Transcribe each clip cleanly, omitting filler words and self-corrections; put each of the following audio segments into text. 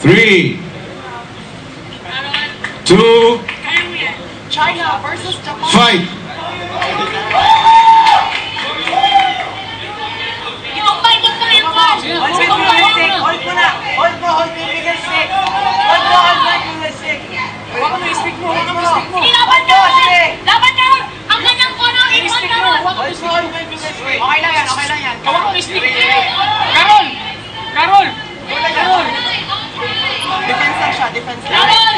3, 2, China versus Japan. fight! Itong fight lang kami yung fight. Hold mo na. Hold mo yung finger stick. Hold mo yung finger stick. Wala mo yung stick mo. Sige, laban nyo! Laban nyo! Ang kanyang kono, ikon ka ron! Hold mo yung finger stick. Okay lang yan, okay lang yan. Gawa ko yung stick. Carol! Carol! Carol! Defense lang siya, defense lang. Laban!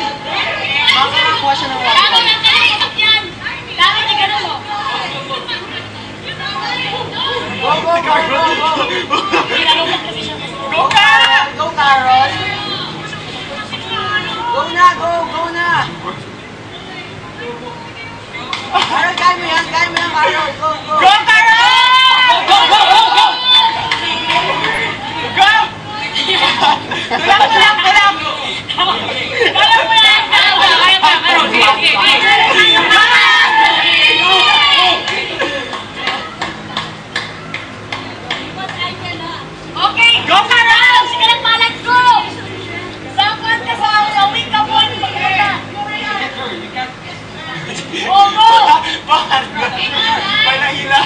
Makakakuha siya ng Laban one. ang kaitak yan! Laban niya ganun mo! Go, go, go, go, go. Pinalumag kasi siya. Go, Carol! Go, Carol! Go na, go, go na! Carol, kaya mo yan, Carol! Go, go! Go, Carol! Go, go, go, go! Go! Tulak! Alam mo yan! Kaya pa, Carol! Sige, sige, sige! Okay! Go, Carol! Sige lang, malag ko! Sakot ka sa awing ka po! Magpunta! Oh, go! May nahila.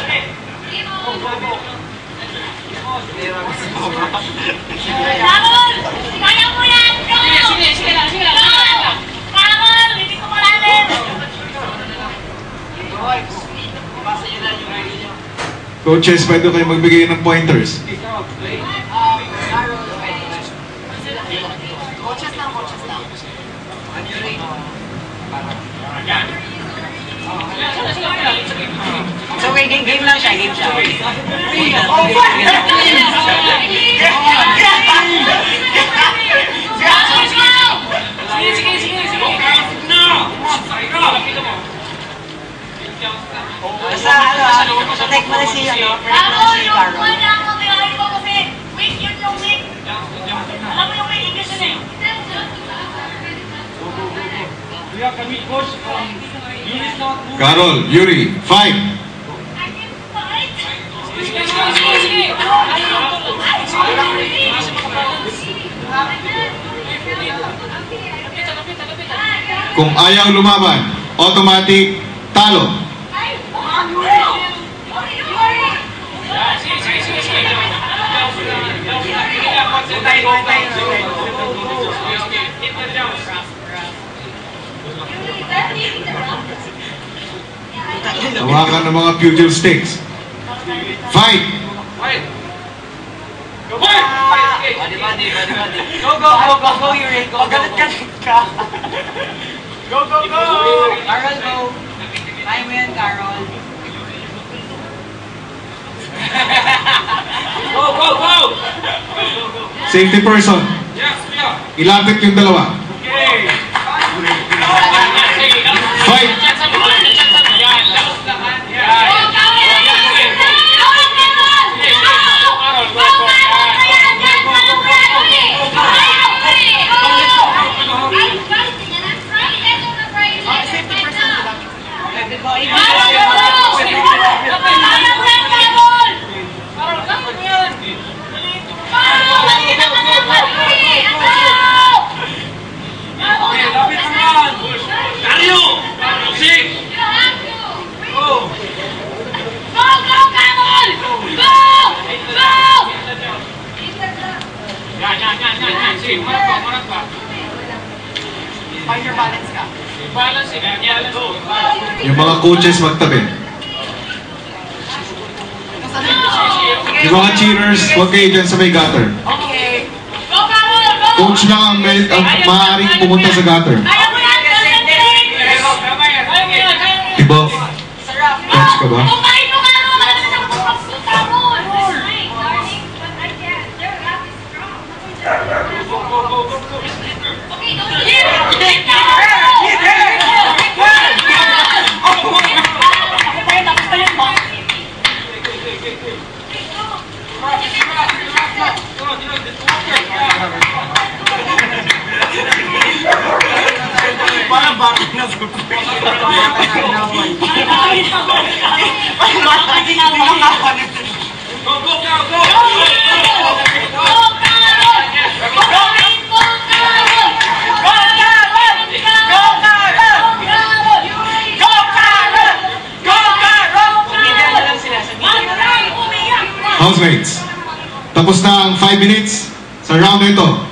Carol! Kaya mo yan! Go! Sige, sige lang, sige lang. Go! Carol! Hindi ko malalim! Coaches, pwede kayo magbigay ng pointers. Coaches lang. So, game lang siya, game siya. Sige, sige, sige, sige. Basta, protect mo na si Carol! Yung Carol. kuha na ako kailangan ko kasi weak yun yung weak! Alam mo yung weak English yun eh! Carol, Yuri, fight! Sige, sige, sige. Kung ayaw lumaban, automatic talo. Sige, sige, sige, sige. Hawakan ng mga pugil sticks. Fight! Fight! Go, fight! Body. Go, Yuri. Go, galit ka. Go. Carol, go. Kaya mo yan, Carol. Go! Safety person. Yes, yeah. Ilapit yung dalawa. Okay. Fight! Find your balance ka. Balance it. Yung mga coaches magtabi. Yung mga cheerers, huwag kayo dyan sa may gutter. Okay. Go, Carol! Go! Coach lang ang maaaring pumunta sa gutter. Kaya mo yan! Concentrate! Diba? Sarap. Coach ka ba? Kumain mo, Carol! Alam mo na kung pagsuta mo! Okay, go! Hit! Parang bakit na sa Go! Housemates, tapos na ang 5 minutes sa round na ito.